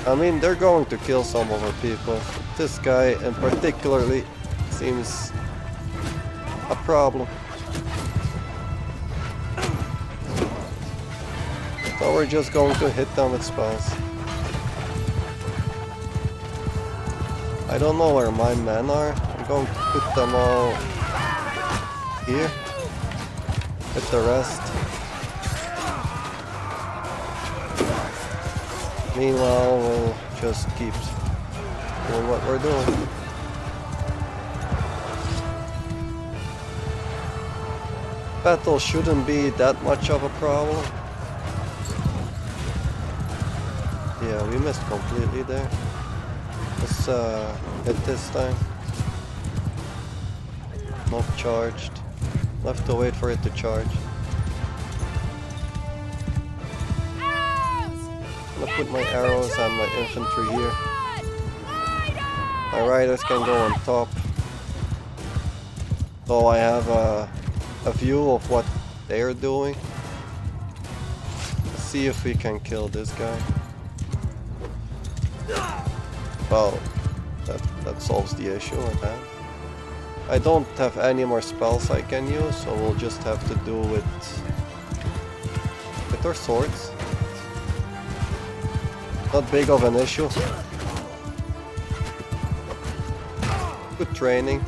[SPEAKER 1] I mean, they're going to kill some of our people. This guy in particularly seems a problem. So So we're just going to hit them with spells. I don't know where my men are. I'm going to put them all here. With the rest. Meanwhile, we'll just keep doing what we're doing. Battle shouldn't be that much of a problem. Yeah, we missed completely there. Let's hit this time. Not charged. We'll have to wait for it to charge.
[SPEAKER 3] Arrows!
[SPEAKER 1] I'm gonna put my arrows and my infantry here. My riders can go on top. So I have a view of what they're doing. Let's see if we can kill this guy. Well, that solves the issue at hand. I don't have any more spells I can use, so we'll just have to do it with our swords. Not big of an issue. Good training.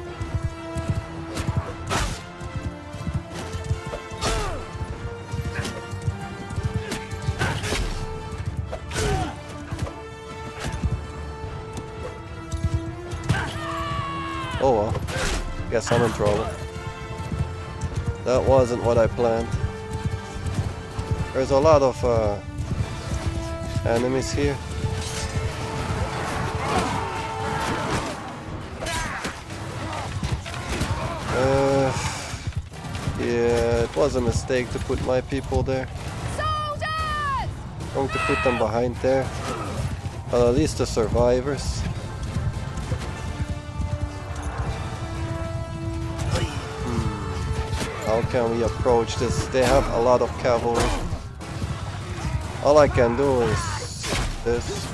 [SPEAKER 1] Oh well, guess I'm in trouble. That wasn't what I planned. There's a lot of enemies here. Yeah, it was a mistake to put my people there.
[SPEAKER 3] Soldiers!
[SPEAKER 1] I'm going to put them behind there. Well, at least the survivors. How can we approach this? They have a lot of cavalry. All I can do is this.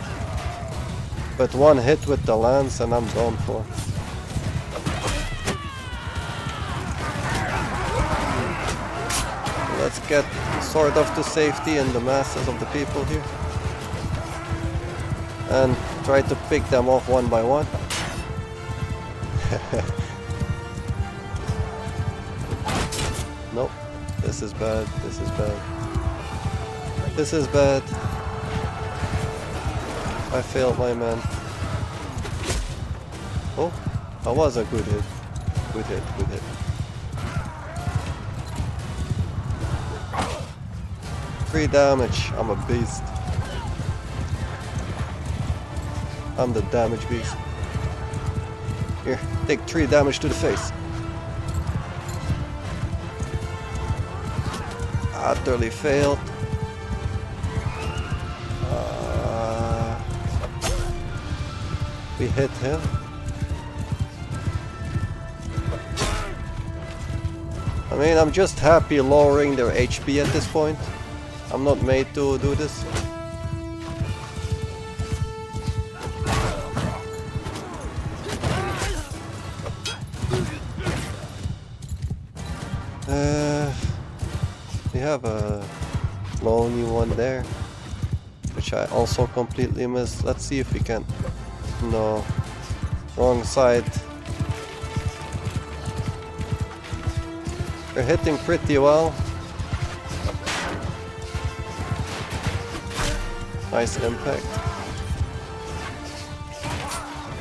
[SPEAKER 1] But one hit with the lance and I'm done for. Let's get sort of to safety in the masses of the people here. And try to pick them off one by one. Nope. This is bad. This is bad. This is bad. I failed my man. Oh, that was a good hit. Good hit, good hit. 3 damage. I'm a beast. I'm the damage beast. Here, take 3 damage to the face. Utterly failed. We hit him. I mean, I'm just happy lowering their HP at this point. I'm not made to do this. We have a lonely one there, which I also completely missed. Let's see if we can. No, wrong side. They're hitting pretty well. Nice impact.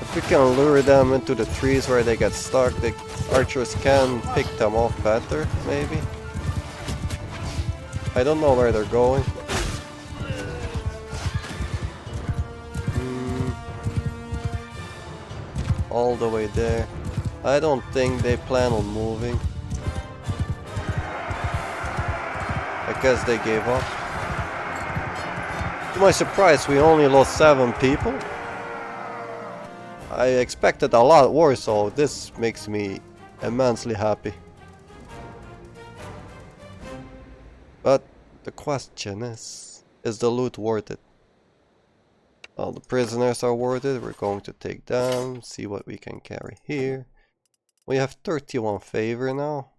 [SPEAKER 1] If we can lure them into the trees where they get stuck, the archers can pick them off better, maybe. I don't know where they're going. All the way there. I don't think they plan on moving. I guess they gave up. To my surprise, we only lost 7 people. I expected a lot worse, so this makes me immensely happy. But the question is the loot worth it? Well, the prisoners are worth it. We're going to take them, see what we can carry here. We have 31 favor now.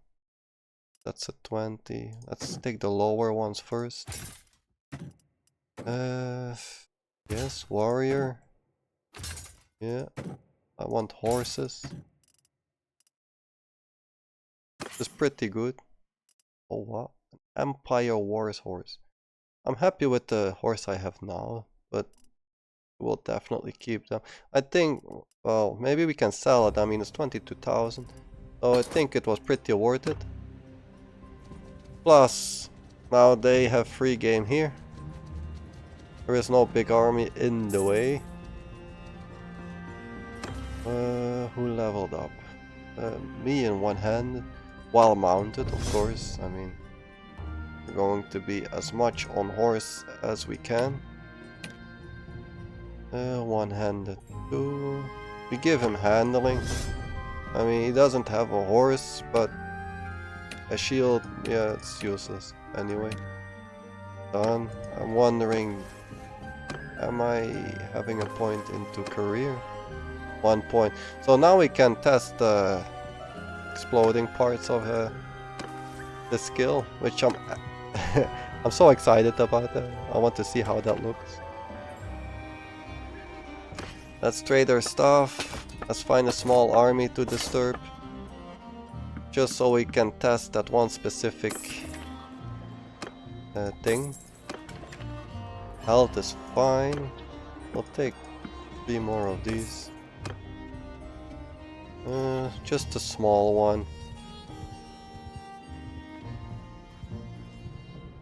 [SPEAKER 1] That's a 20. Let's take the lower ones first. Yes, warrior. Yeah, I want horses. It's pretty good. Oh wow, an Empire Wars horse. I'm happy with the horse I have now, but we'll definitely keep them. I think, well, maybe we can sell it. I mean, it's 22,000, so I think it was pretty worth it. Plus, now they have free game here. There is no big army in the way. Who leveled up? Me in one hand, while mounted, of course. I mean, we're going to be as much on horse as we can. One-handed too. We give him handling. I mean, he doesn't have a horse, but a shield, yeah, it's useless anyway. Done. I'm wondering, am I having a point into career? 1 point. So now we can test the exploding parts of the skill, which I'm I'm so excited about that. I want to see how that looks. Let's trade our stuff. Let's find a small army to disturb. Just so we can test that one specific thing. Health is fine. We'll take 3 more of these. Just a small one.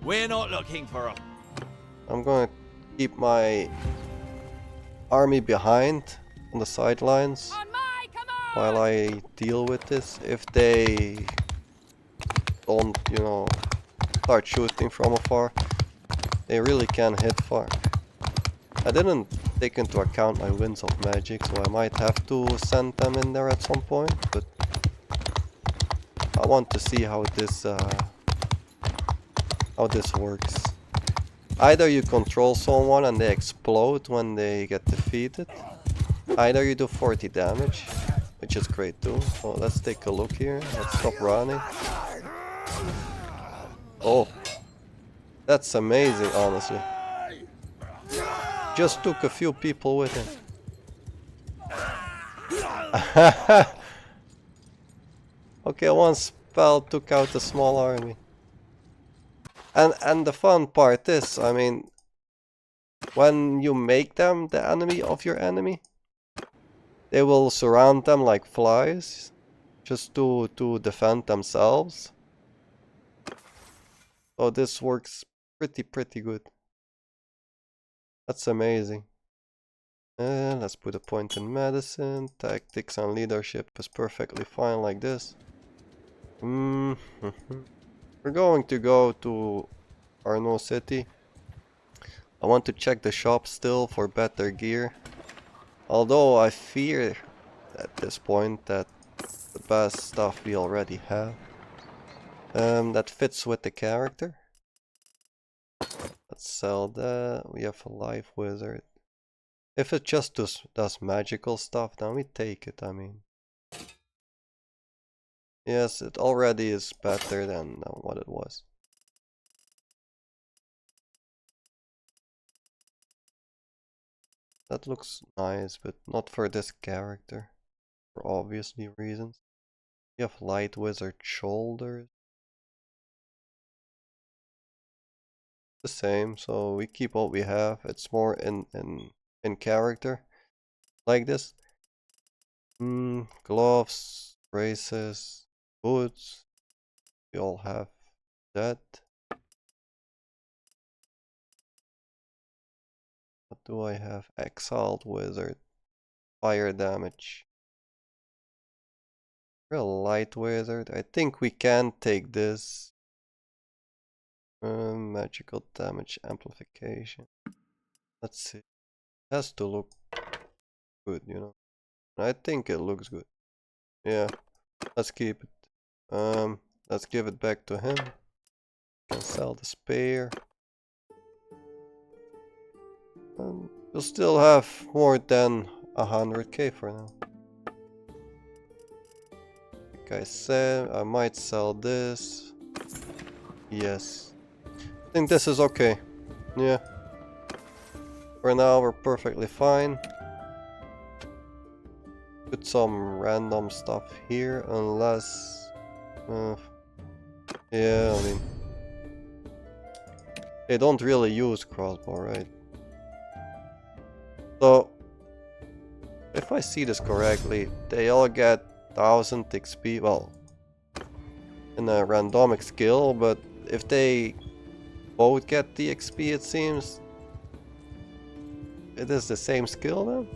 [SPEAKER 2] We're not looking for a...
[SPEAKER 1] I'm going to keep my army behind on the sidelines
[SPEAKER 3] On my command!
[SPEAKER 1] while I deal with this. If they don't, you know, start shooting from afar, they really can hit far. I didn't take into account my winds of magic, so I might have to send them in there at some point, but I want to see how this works. Either you control someone and they explode when they get defeated, either you do 40 damage, which is great too. So let's take a look here. Let's stop running. Oh, that's amazing, honestly. Just took a few people with him. Okay, one spell took out a small army. And the fun part is, I mean, when you make them the enemy of your enemy, they will surround them like flies, just to defend themselves. So this works pretty good. That's amazing. And let's put a point in medicine. Tactics and leadership is perfectly fine like this. We're going to go to Arno City. I want to check the shop still for better gear. Although I fear at this point that the best stuff we already have. That fits with the character. Let's sell that. We have a life wizard. If it just does magical stuff, then we take it, I mean. Yes, it already is better than what it was. That looks nice, but not for this character. For obviously reasons. We have light wizard shoulders. The same, so we keep what we have. It's more in character. Like this. Gloves, braces, boots. We all have that. What do I have? Exiled wizard. Fire damage. Real light wizard. I think we can take this. Magical damage amplification. Let's see. It has to look good, you know. I think it looks good. Yeah. Let's keep it. Let's give it back to him. Can sell the spare. We'll still have more than 100k for now. Like I said, I might sell this. Yes. I think this is okay. Yeah. For now, we're perfectly fine. Put some random stuff here, unless... yeah, I mean... they don't really use crossbow, right? So... if I see this correctly, they all get 1000 XP, well... in a randomic skill, but if they both get the XP, it seems... it is the same skill then?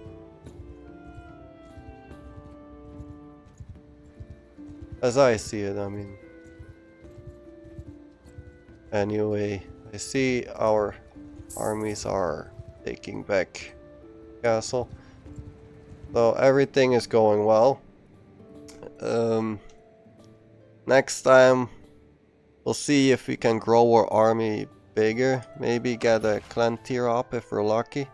[SPEAKER 1] As I see it, I mean. Anyway, I see our armies are taking back castle. So everything is going well. Next time we'll see if we can grow our army bigger. Maybe get a clan tier up if we're lucky.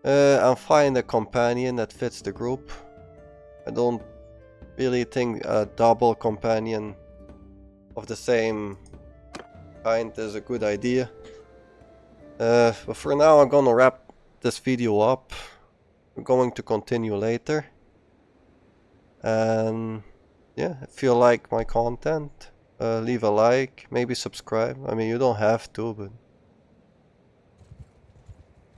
[SPEAKER 1] And find a companion that fits the group. I don't really think a double companion of the same kind is a good idea. But for now I'm gonna wrap this video up. We're going to continue later. And yeah, if you like my content, leave a like, maybe subscribe. I mean, you don't have to, but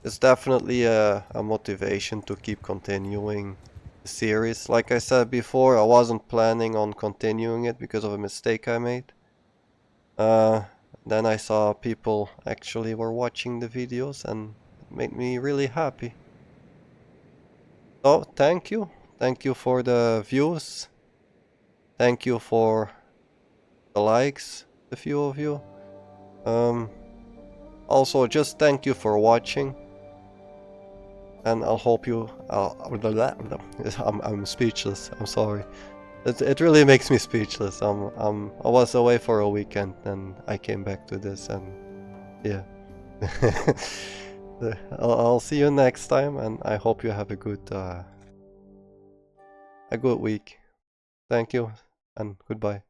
[SPEAKER 1] it's definitely a motivation to keep continuing the series. Like I said before, I wasn't planning on continuing it because of a mistake I made. Then I saw people actually were watching the videos and it made me really happy. So, thank you. Thank you for the views. Thank you for the likes, the few of you. Also, just thank you for watching. And I'll hope you... I'm speechless. I'm sorry. It really makes me speechless. I was away for a weekend and I came back to this and yeah. I'll see you next time and I hope you have a good week. Thank you and goodbye.